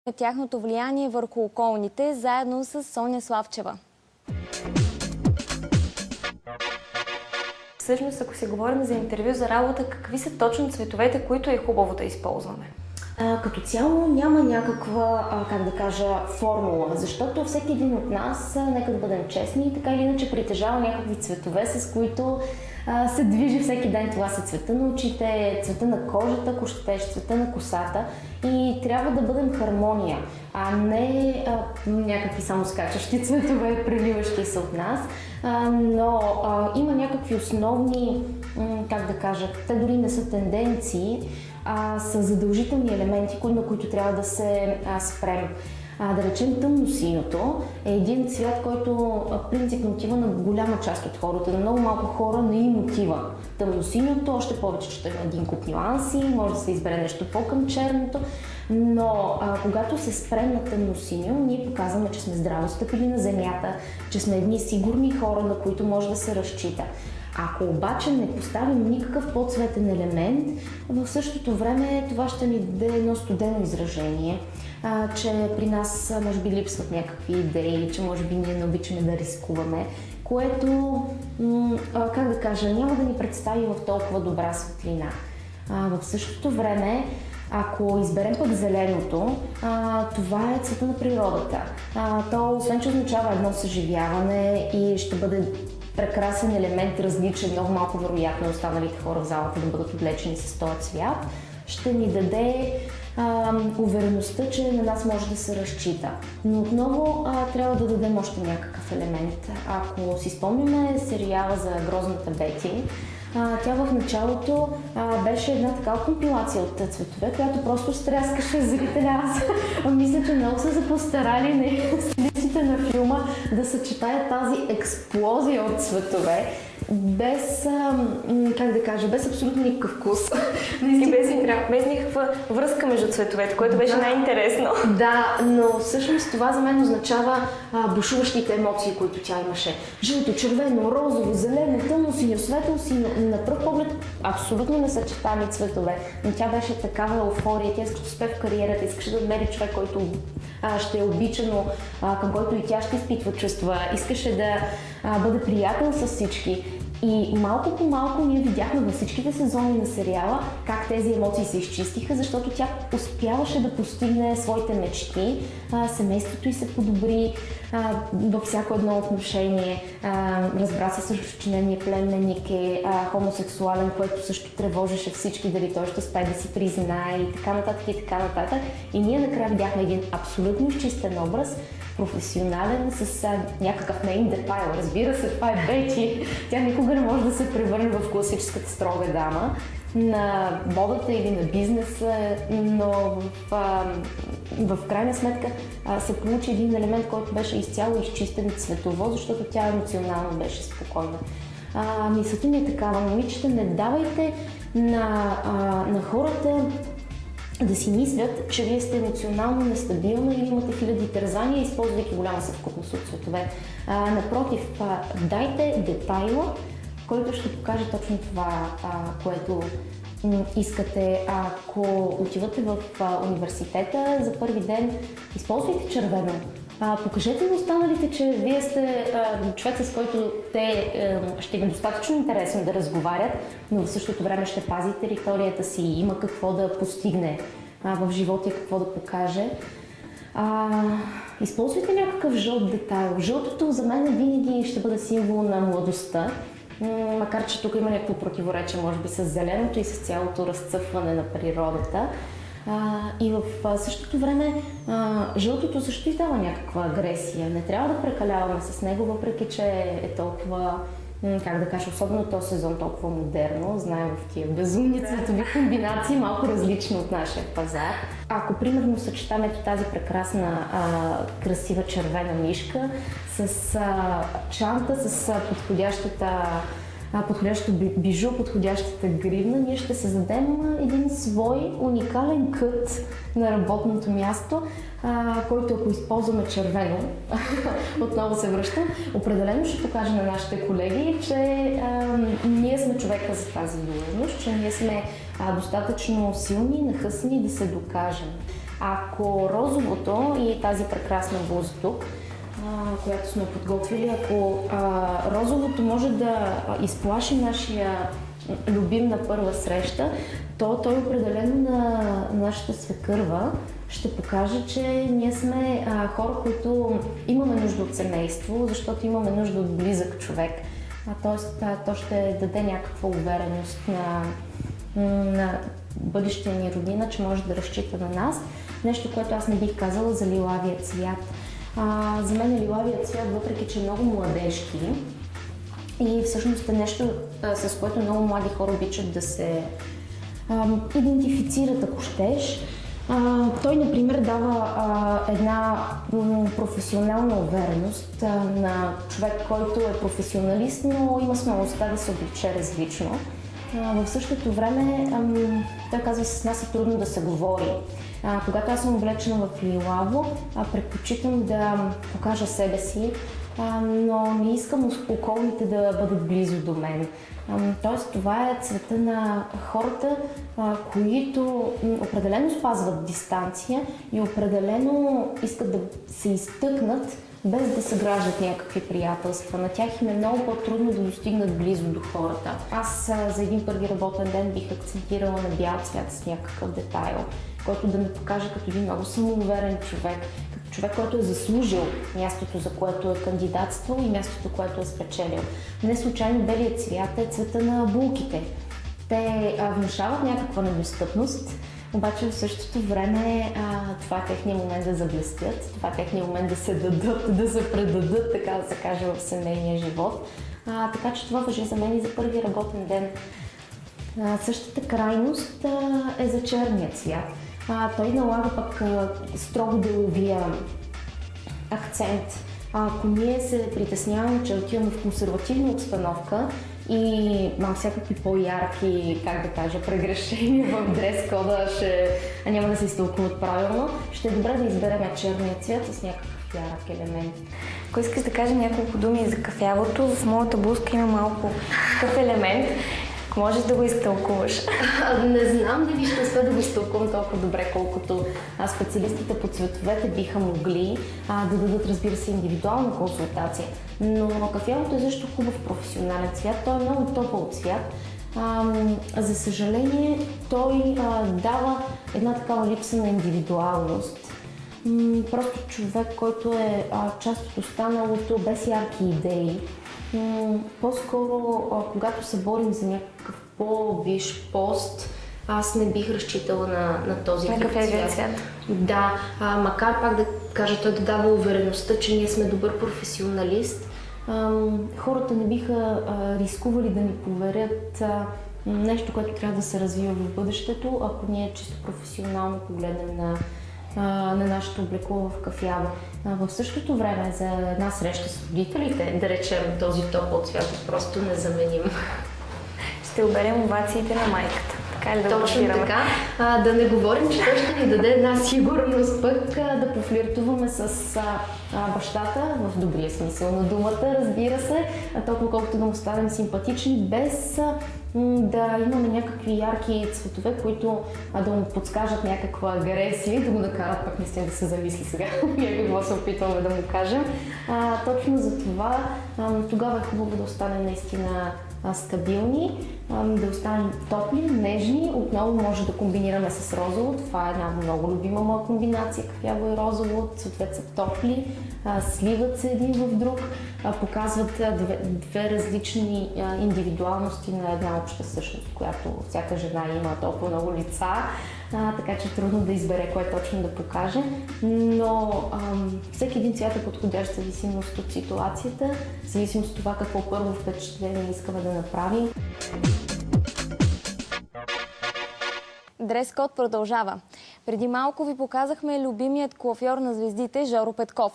Тяхното влияние върху околните, заедно с Соня Славчева. Всъщност, ако си говорим за интервю за работа, какви са точно цветовете, които е хубаво да използваме? Като цяло няма някаква, как да кажа, формула, защото всеки един от нас, нека да бъдем честни, така или иначе притежава някакви цветове, с които се движи всеки ден. Това са цвета на очите, цвета на кожата, ако щеш, цвета на косата, и трябва да бъдем хармония, а не някакви само скачащи цветове, преливащи се от нас, но има някакви основни, как да кажа, те дори не са тенденции, са задължителни елементи, на които трябва да се спрем. Да речем, тъмносиньото е един цвят, който принципно отива на голяма част от хората. На много малко хора не им отива тъмносиньото, още повече, че има един куп нюанси, може да се избере нещо по-към черното, но когато се спрем на тъмносиньо, ние показваме, че сме здраво стъпили на земята, че сме едни сигурни хора, на които може да се разчита. Ако обаче не поставим никакъв по-цветен елемент, в същото време това ще ни даде едно студено изражение, че при нас може би липсват някакви идеи, че може би ние не обичаме да рискуваме, което, как да кажа, няма да ни представи в толкова добра светлина. В същото време, ако изберем пък зеленото, това е цвета на природата. То, освен че означава едно съживяване и ще бъде прекрасен елемент, различен, много малко вероятно останалите хора в залата да бъдат облечени с този цвят, ще ни даде увереността, че на нас може да се разчита. Но отново трябва да дадем още някакъв елемент. Ако си спомняме сериала за Грозната Бети, тя в началото беше една такава компилация от цветове, която просто стряскаше зрителя. Аз мисля, че много са се постарали стилистите на филма да съчетаят тази експлозия от цветове без, как да кажа, без абсолютно никакъв вкус. И без никаква връзка между цветовете, което беше най-интересно. Да, но всъщност това за мен означава бушуващите емоции, които тя имаше. Жълто, червено, розово, зелено, тъмно синьо, светло синьо. На пръв поглед абсолютно несъчетани цветове, но тя беше такава еуфория. Тя искаше успех в кариерата, искаше да намери човек, който ще е обичано, към който и тя ще изпитва чувства, искаше да бъде приятел с всички. И малко по малко ние видяхме във всичките сезони на сериала как тези емоции се изчистиха, защото тя успяваше да постигне своите мечти, семейството й се подобри във всяко едно отношение. Разбра се също, че нейният племенник е хомосексуален, което също тревожеше всички, дали той ще успее да си признае и така нататък и така нататък. И ние накрая видяхме един абсолютно изчистен образ, професионален, с някакъв нейн детайл. Разбира се, това е Бети. Тя никога не може да се превърне в класическата строга дама на модата или на бизнеса, но в крайна сметка се получи един елемент, който беше изцяло изчистен цветово, защото тя емоционално беше спокойна. Мисълта ми е такава: момичета, не давайте на хората да си мислят, че вие сте емоционално нестабилни или имате хиляди тързания, използвайки голяма съвкупност от цветове. Напротив, дайте детайла, който ще покаже точно това, което искате. Ако отивате в университета за първи ден, използвайте червено. Покажете на останалите, че вие сте човек, с който те ще им е достатъчно интересно да разговарят, но в същото време ще пази територията си и има какво да постигне в живота и какво да покаже. Използвайте някакъв жълт детайл. Жълтото за мен винаги ще бъде символ на младостта, макар че тук има някакво противоречие, може би с зеленото и с цялото разцъфване на природата. И в същото време жълтото също издава някаква агресия. Не трябва да прекаляваме с него, въпреки че е толкова, как да кажа, особено този сезон толкова модерно. Знаем в тия безумни цветови комбинации, малко различно от нашия пазар. Ако примерно съчетаме тази прекрасна, красива червена мишка с чанта, с подходящото бижу, подходящата гривна, ние ще създадем един свой уникален кът на работното място, който, ако използваме червено, отново се връщам, определено ще покаже на нашите колеги, че ние сме човека за тази длъжност, че ние сме достатъчно силни и нахъсани да се докажем. Ако розовото и тази прекрасна блуза тук, която сме подготвили, ако розовото може да изплаши нашия любим на първа среща, то той определено на нашата свекърва ще покаже, че ние сме хора, които имаме нужда от семейство, защото имаме нужда от близък човек. Тоест, то ще даде някаква увереност на бъдещия ни родина, че може да разчита на нас. Нещо, което аз не бих казала за лилавия цвят. За мен лилавия цвят, въпреки че е много младежки и всъщност е нещо, с което много млади хора обичат да се идентифицират, ако щеш. Той, например, дава една професионална увереност на човек, който е професионалист, но има смелостта да се обличе различно. В същото време, той казва, с нас е трудно да се говори. Когато аз съм облечена в лилаво, предпочитам да покажа себе си, но не искам околните да бъдат близо до мен. Тоест, това е цвета на хората, които определено спазват дистанция и определено искат да се изтъкнат, без да съграждат някакви приятелства. На тях им е много по-трудно да достигнат близо до хората. Аз за един първи работен ден бих акцентирала на бял цвят с някакъв детайл, който да ме покаже като един много самоуверен човек, като човек, който е заслужил мястото, за което е кандидатствал и мястото, което е спечелил. Не случайно белият цвят е цвета на булките. Те внушават някаква недостъпност, обаче в същото време това е техния момент да заблестят, това е техния момент да се дадат, да се предадат, така да се каже, в семейния живот. Така че това важи за мен и за първи работен ден. Същата крайност е за черния цвят. Той налага пък строго деловия акцент. Ако ние се притесняваме, че отиваме в консервативна обстановка и mám всякакви по-ярки, как да кажа, прегрешения в дрес-кода, няма да се изтълкуват правилно, ще е добре да изберем черния цвят с някакъв ярък елемент. Ако искаш да кажа няколко думи за кафявото, в моята блузка има малко такъв елемент. Ако можеш да го изтълкуваш. Не знам дали ще успея да го изтълкувам толкова добре, колкото специалистите по цветовете биха могли да дадат, разбира се, индивидуална консултация. Но кафявото е също хубав професионален цвят. Той е много топъл цвят. За съжаление, той дава една такава липса на индивидуалност. Просто човек, който е част от останалото, без ярки идеи. По-скоро, когато се борим за някакъв по-висш пост, аз не бих разчитала на този цвят. Да, макар пак да кажа, той да дава увереността, че ние сме добър професионалист, хората не биха рискували да ни поверят нещо, което трябва да се развива в бъдещето, ако ние чисто професионално погледнем на нашето облекло в кафяво. В същото време за една среща с родителите, да речем, този топъл цвят е просто незаменим. Ще оберем овациите на майката. Така ли да точно така. Да не говорим, че той ще ни даде една сигурност пък да пофлиртуваме с бащата, в добрия смисъл на думата, разбира се, толкова колкото да му станем симпатични, без да имаме някакви ярки цветове, които да му подскажат някаква агресия и да го накарат пък наистина да се замисли сега какво се опитваме да му кажем. Точно за това тогава е хубаво да останем наистина стабилни, да останем топли, нежни. Отново може да комбинираме с розово. Това е една много любима моя комбинация. Кафяво и розово. Цветовете са топли, сливат се един в друг, показват две различни индивидуалности на една обща същност, която всяка жена има толкова много лица, така че трудно да избере кое точно да покаже. Но всеки един цвят е подходящ в зависимост от ситуацията, в зависимост от това какво първо впечатление искаме да направим. Дрес код продължава. Преди малко ви показахме любимият коафьор на звездите Жоро Петков.